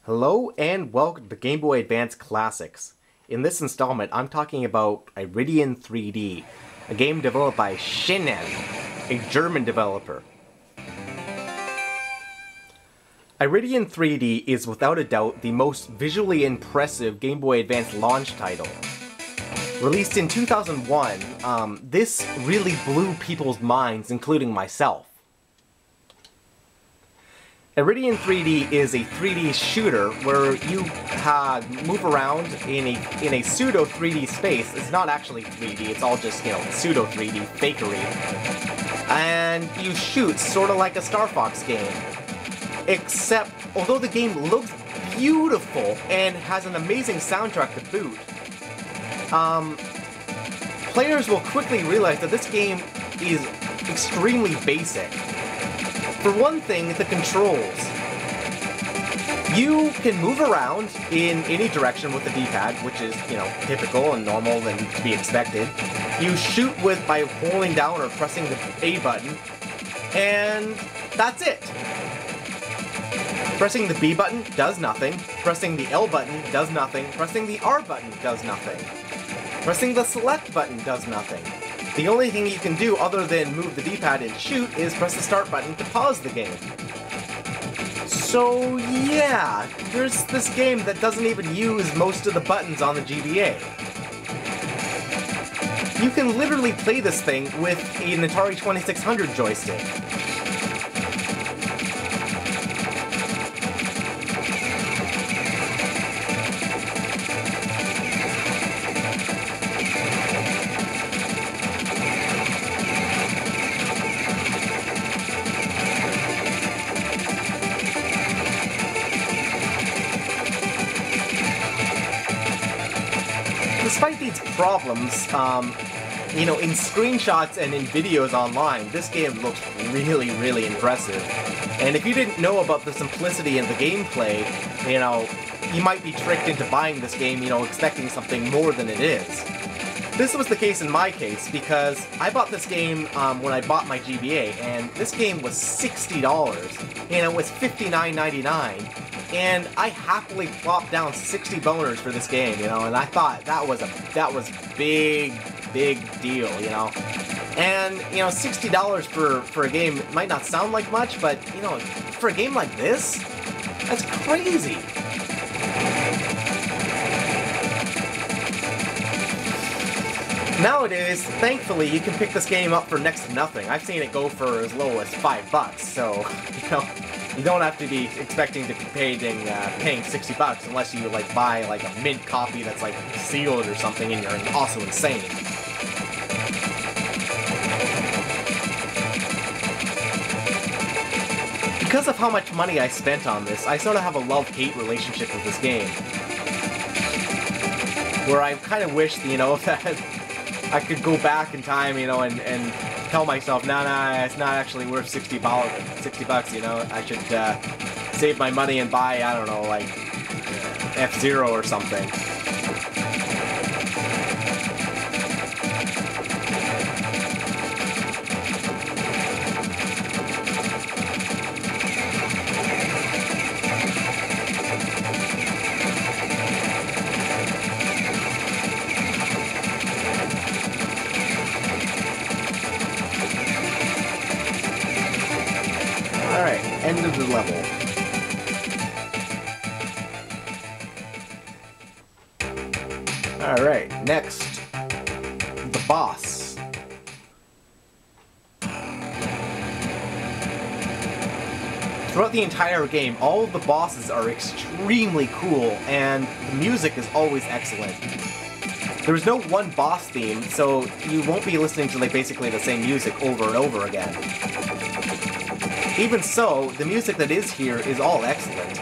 Hello and welcome to Game Boy Advance Classics. In this installment, I'm talking about Iridion 3D, a game developed by Shinen, a German developer. Iridion 3D is without a doubt the most visually impressive Game Boy Advance launch title. Released in 2001, this really blew people's minds, including myself. Iridion 3D is a 3D shooter where you move around in a pseudo 3D space. It's not actually 3D, it's all just, pseudo 3D fakery. And you shoot, sort of like a Star Fox game. Except, although the game looks beautiful and has an amazing soundtrack to boot, players will quickly realize that this game is extremely basic. For one thing, the controls. You can move around in any direction with the D-pad, which is, typical and normal and to be expected. You shoot by holding down or pressing the A button, and that's it. Pressing the B button does nothing. Pressing the L button does nothing. Pressing the R button does nothing. Pressing the select button does nothing. The only thing you can do other than move the D-pad and shoot is press the start button to pause the game. So yeah, there's this game that doesn't even use most of the buttons on the GBA. You can literally play this thing with an Atari 2600 joystick. Despite these problems, in screenshots and in videos online, this game looks really, really impressive. And if you didn't know about the simplicity in the gameplay, you might be tricked into buying this game, expecting something more than it is. This was the case in my case, because I bought this game when I bought my GBA, and this game was $60, and it was $59.99. And I happily plopped down 60 boners for this game, and I thought that was big deal, And, $60 for a game might not sound like much, but, for a game like this, that's crazy. Nowadays, thankfully, you can pick this game up for next to nothing. I've seen it go for as low as $5, so, you don't have to be expecting to be paying 60 bucks unless you buy a mint copy that's sealed or something, and you're also insane. Because of how much money I spent on this, I sort of have a love-hate relationship with this game, where I kind of wish, that I could go back in time, and tell myself, nah, it's not actually worth 60 bucks, I should save my money and buy, I don't know, F-Zero or something. Alright, end of the level. Alright, next, the boss. Throughout the entire game, all of the bosses are extremely cool, and the music is always excellent. There's no one boss theme, so you won't be listening to basically the same music over and over again. Even so, the music that is here is all excellent.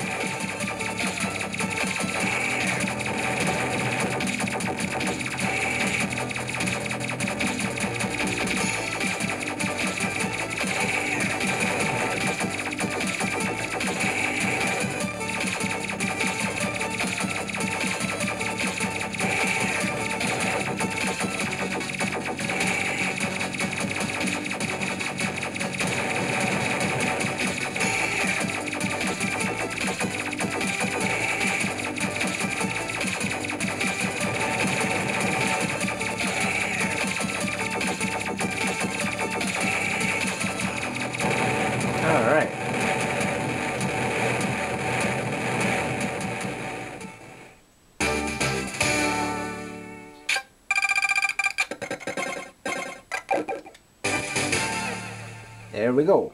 there we go.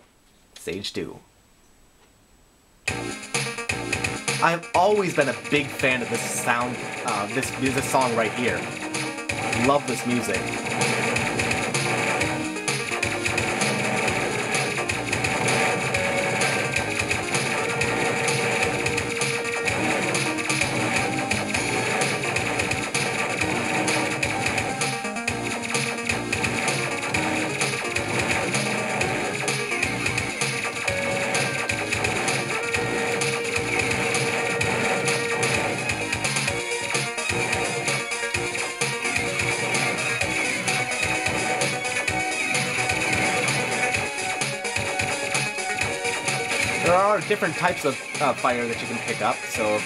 Stage 2. I've always been a big fan of this sound, this song right here. Love this music. There are different types of fire that you can pick up, so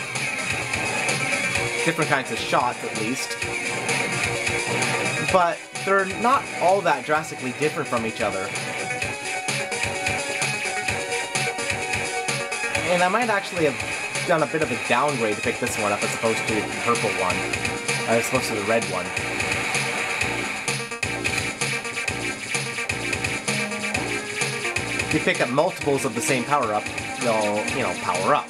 different kinds of shots at least. But they're not all that drastically different from each other. And I might actually have done a bit of a downgrade to pick this one up as opposed to the purple one, as opposed to the red one. If you pick up multiples of the same power-up, they'll, you know, power up.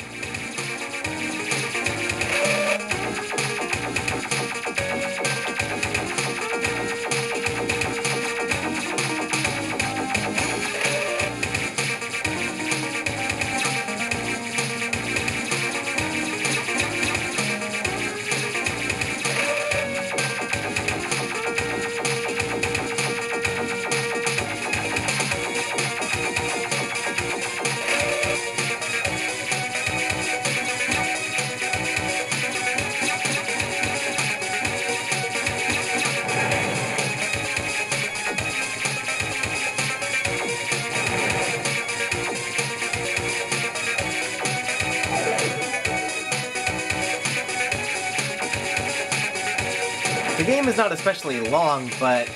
The game is not especially long, but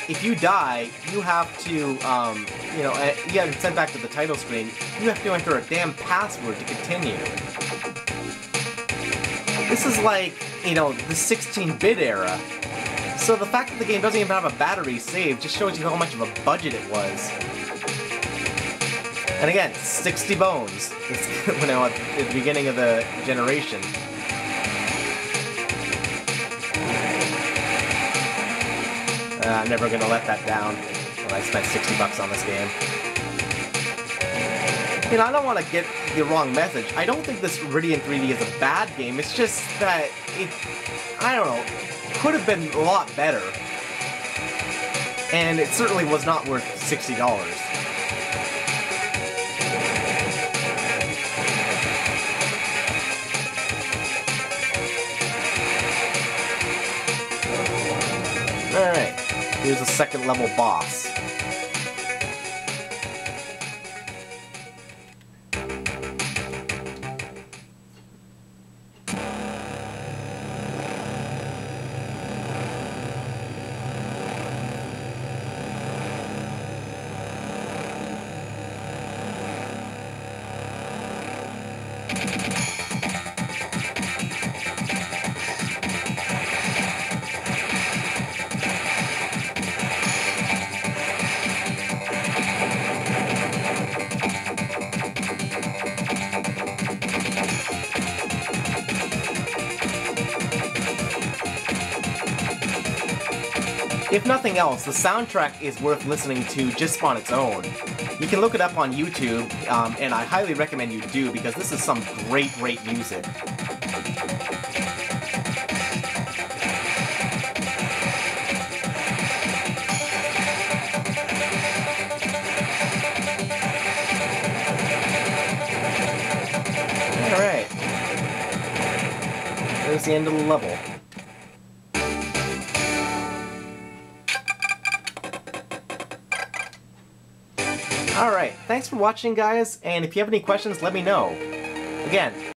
if you die, you have to, you know, you get sent back to the title screen. You have to enter a damn password to continue. This is like, you know, the 16-bit era. So the fact that the game doesn't even have a battery save just shows you how much of a budget it was. And again, 60 bones, you know, at the beginning of the generation. I'm never gonna let that down when I spent 60 bucks on this game. You know, I don't want to get the wrong message. I don't think this Iridion 3D is a bad game. It's just that it, I don't know, could have been a lot better. And it certainly was not worth $60. Alright, here's a second level boss. If nothing else, the soundtrack is worth listening to just on its own. You can look it up on YouTube, and I highly recommend you do, because this is some great, great music. Alright. There's the end of the level. Alright, thanks for watching, guys, and if you have any questions, let me know. Again,